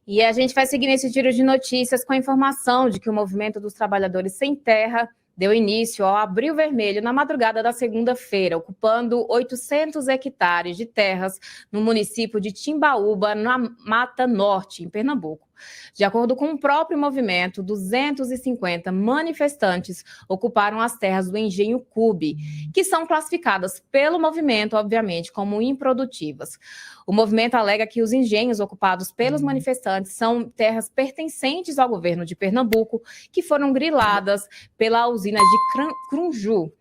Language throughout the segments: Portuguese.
E a gente vai seguir nesse giro de notícias com a informação de que o movimento dos trabalhadores sem terra deu início ao Abril Vermelho na madrugada da segunda-feira, ocupando 800 hectares de terras no município de Timbaúba, na Mata Norte, em Pernambuco. De acordo com o próprio movimento, 250 manifestantes ocuparam as terras do engenho Cubi, que são classificadas pelo movimento, obviamente, como improdutivas. O movimento alega que os engenhos ocupados pelos manifestantes são terras pertencentes ao governo de Pernambuco, que foram griladas pela usina de Crunju.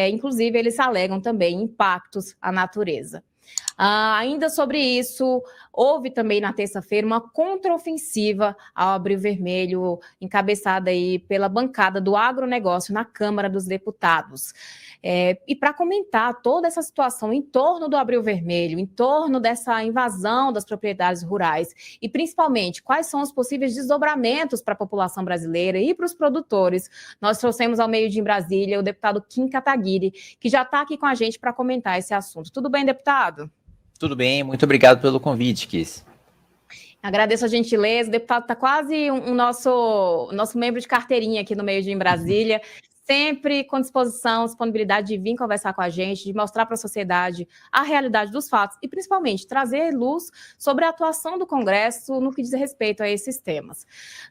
Inclusive, eles alegam também impactos à natureza. Ainda sobre isso, houve também na terça-feira uma contraofensiva ao Abril Vermelho, encabeçada aí pela bancada do agronegócio na Câmara dos Deputados. E para comentar toda essa situação em torno do Abril Vermelho, em torno dessa invasão das propriedades rurais e principalmente quais são os possíveis desdobramentos para a população brasileira e para os produtores, nós trouxemos ao meio-dia em Brasília o deputado Kim Kataguiri, que já está aqui com a gente para comentar esse assunto. Tudo bem, deputado? Tudo bem, muito obrigado pelo convite, Kiss. Agradeço a gentileza, o deputado está quase o nosso membro de carteirinha aqui no meio-dia em Brasília, sempre com disponibilidade de vir conversar com a gente, de mostrar para a sociedade a realidade dos fatos e, principalmente, trazer luz sobre a atuação do Congresso no que diz respeito a esses temas.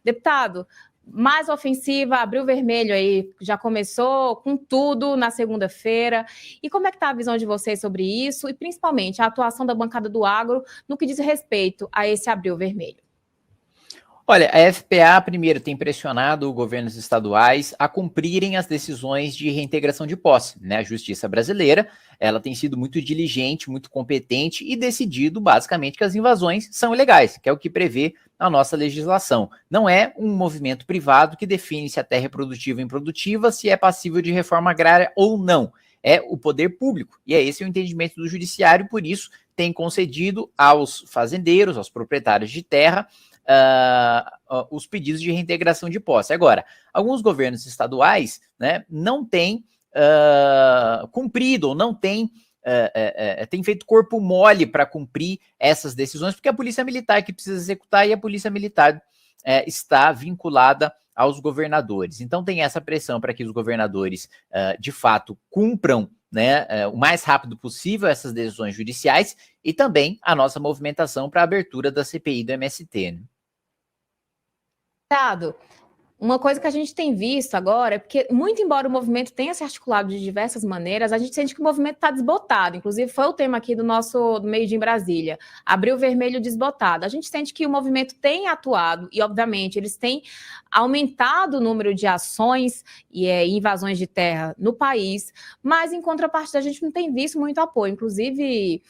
Deputado, mais ofensiva, Abril Vermelho aí, já começou com tudo na segunda-feira. E como é que está a visão de vocês sobre isso e, principalmente, a atuação da bancada do agro no que diz respeito a esse Abril Vermelho? Olha, a FPA, primeiro, tem pressionado governos estaduais a cumprirem as decisões de reintegração de posse, né? A justiça brasileira, ela tem sido muito diligente, muito competente e decidido, basicamente, que as invasões são ilegais, que é o que prevê a nossa legislação. Não é um movimento privado que define se a terra é produtiva ou improdutiva, se é passível de reforma agrária ou não. É o poder público, e é esse o entendimento do judiciário, por isso tem concedido aos fazendeiros, aos proprietários de terra, os pedidos de reintegração de posse. Agora, alguns governos estaduais, né, não têm cumprido ou não têm feito corpo mole para cumprir essas decisões, porque é a polícia militar que precisa executar e a polícia militar está vinculada aos governadores. Então tem essa pressão para que os governadores de fato cumpram, né, o mais rápido possível essas decisões judiciais e também a nossa movimentação para a abertura da CPI do MST. Né? Uma coisa que a gente tem visto agora é porque, muito embora o movimento tenha se articulado de diversas maneiras, a gente sente que o movimento está desbotado. Inclusive, foi o tema aqui do meio-dia em Brasília, Abril Vermelho desbotado. A gente sente que o movimento tem atuado e, obviamente, eles têm aumentado o número de ações e invasões de terra no país, mas, em contrapartida, a gente não tem visto muito apoio. Inclusive,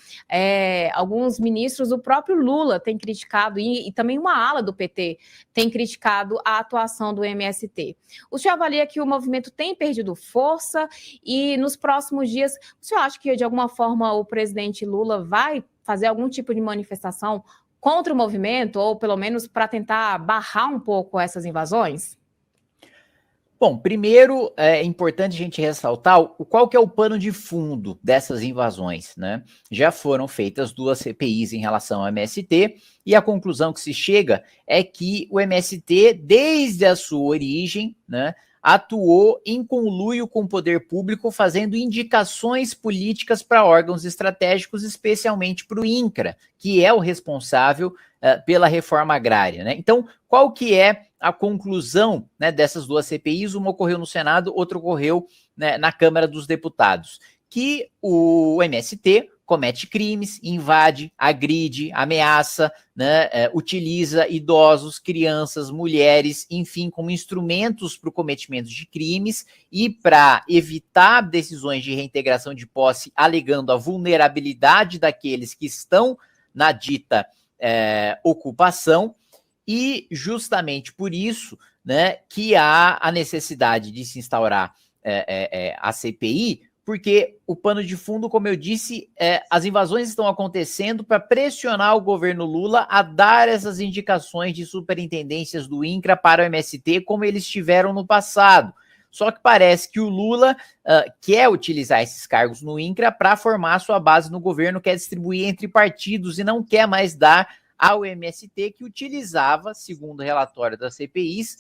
alguns ministros, o próprio Lula tem criticado, e também uma ala do PT tem criticado a atuação do MST. O senhor avalia que o movimento tem perdido força e nos próximos dias, o senhor acha que de alguma forma o presidente Lula vai fazer algum tipo de manifestação contra o movimento ou pelo menos para tentar barrar um pouco essas invasões? Bom, primeiro é importante a gente ressaltar qual que é o pano de fundo dessas invasões, né? Já foram feitas 2 CPIs em relação ao MST e a conclusão que se chega é que o MST, desde a sua origem, né, atuou em conluio com o poder público, fazendo indicações políticas para órgãos estratégicos, especialmente para o INCRA, que é o responsável pela reforma agrária. Né? Então, qual que é a conclusão, né, dessas 2 CPIs? Uma ocorreu no Senado, outra ocorreu, né, na Câmara dos Deputados, que o MST comete crimes, invade, agride, ameaça, né, utiliza idosos, crianças, mulheres, enfim, como instrumentos para o cometimento de crimes e para evitar decisões de reintegração de posse, alegando a vulnerabilidade daqueles que estão na dita ocupação, e justamente por isso, né, que há a necessidade de se instaurar a CPI, porque o pano de fundo, como eu disse, as invasões estão acontecendo para pressionar o governo Lula a dar essas indicações de superintendências do INCRA para o MST, como eles tiveram no passado. Só que parece que o Lula quer utilizar esses cargos no INCRA para formar sua base no governo, quer distribuir entre partidos e não quer mais dar ao MST, que utilizava, segundo o relatório das CPIs,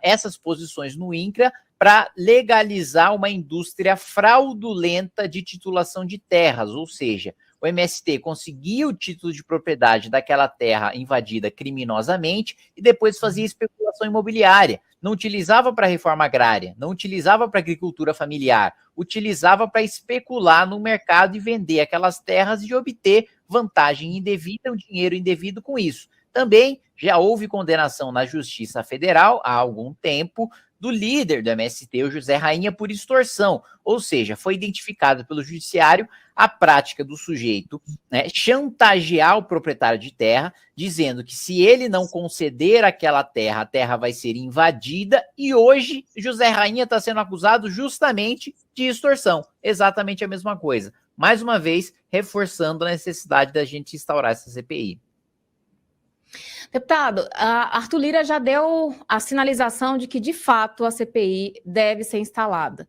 essas posições no INCRA para legalizar uma indústria fraudulenta de titulação de terras, ou seja, o MST conseguia o título de propriedade daquela terra invadida criminosamente e depois fazia especulação imobiliária. Não utilizava para reforma agrária, não utilizava para agricultura familiar, utilizava para especular no mercado e vender aquelas terras e obter vantagem indevida, um dinheiro indevido com isso. Também já houve condenação na Justiça Federal há algum tempo do líder do MST, o José Rainha, por extorsão, ou seja, foi identificado pelo judiciário a prática do sujeito, né, chantagear o proprietário de terra, dizendo que se ele não conceder aquela terra, a terra vai ser invadida, e hoje José Rainha está sendo acusado justamente de extorsão, exatamente a mesma coisa. Mais uma vez, reforçando a necessidade da gente instaurar essa CPI. Deputado, Arthur Lira já deu a sinalização de que, de fato, a CPI deve ser instalada.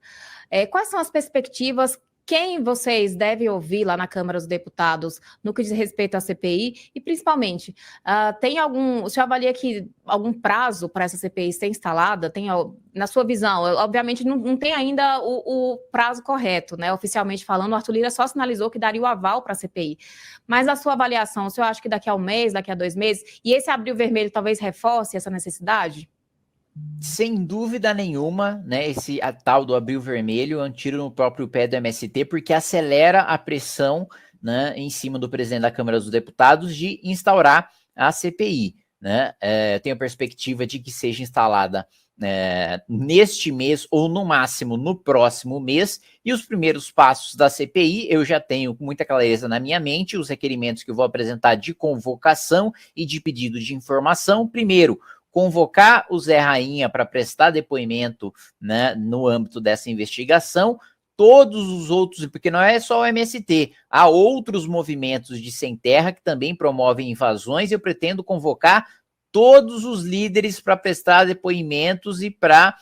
Quais são as perspectivas? Quem vocês devem ouvir lá na Câmara dos Deputados no que diz respeito à CPI? E, principalmente, o senhor avalia que algum prazo para essa CPI ser instalada? Na sua visão, obviamente não tem ainda o prazo correto, né? Oficialmente falando, o Arthur Lira só sinalizou que daria o aval para a CPI. Mas a sua avaliação, o senhor acha que daqui a um mês, daqui a 2 meses, e esse abril vermelho talvez reforce essa necessidade? Sem dúvida nenhuma, né, esse tal do abril vermelho é um tiro no próprio pé do MST, porque acelera a pressão, né, em cima do presidente da Câmara dos Deputados de instaurar a CPI. Né? Tenho a perspectiva de que seja instalada neste mês ou no máximo no próximo mês, e os primeiros passos da CPI eu já tenho com muita clareza na minha mente, os requerimentos que eu vou apresentar de convocação e de pedido de informação. Primeiro, convocar o Zé Rainha para prestar depoimento, né, no âmbito dessa investigação, todos os outros, porque não é só o MST, há outros movimentos de sem terra que também promovem invasões, e eu pretendo convocar todos os líderes para prestar depoimentos e para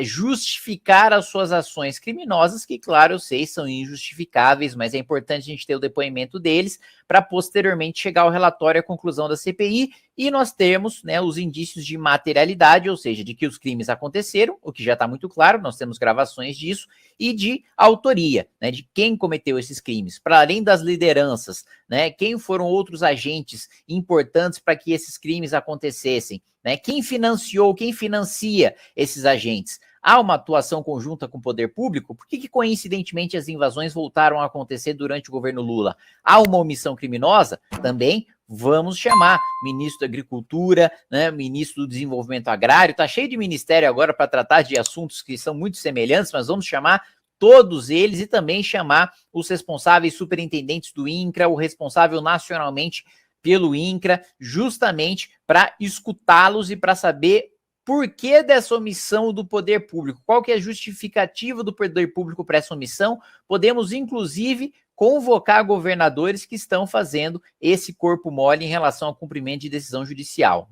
justificar as suas ações criminosas, que, claro, eu sei, são injustificáveis, mas é importante a gente ter o depoimento deles para posteriormente chegar ao relatório e à conclusão da CPI, e nós temos, né, os indícios de materialidade, ou seja, de que os crimes aconteceram, o que já está muito claro, nós temos gravações disso, e de autoria, né, de quem cometeu esses crimes, para além das lideranças, né, quem foram outros agentes importantes para que esses crimes acontecessem, né, quem financiou, quem financia esses agentes. Há uma atuação conjunta com o poder público? Por que coincidentemente as invasões voltaram a acontecer durante o governo Lula? Há uma omissão criminosa? Também vamos chamar ministro da Agricultura, né, ministro do Desenvolvimento Agrário, tá cheio de ministério agora para tratar de assuntos que são muito semelhantes, mas vamos chamar todos eles e também chamar os responsáveis superintendentes do INCRA, o responsável nacionalmente pelo INCRA, justamente para escutá-los e para saber por que dessa omissão do poder público, qual que é a justificativa do poder público para essa omissão. Podemos, inclusive, convocar governadores que estão fazendo esse corpo mole em relação ao cumprimento de decisão judicial.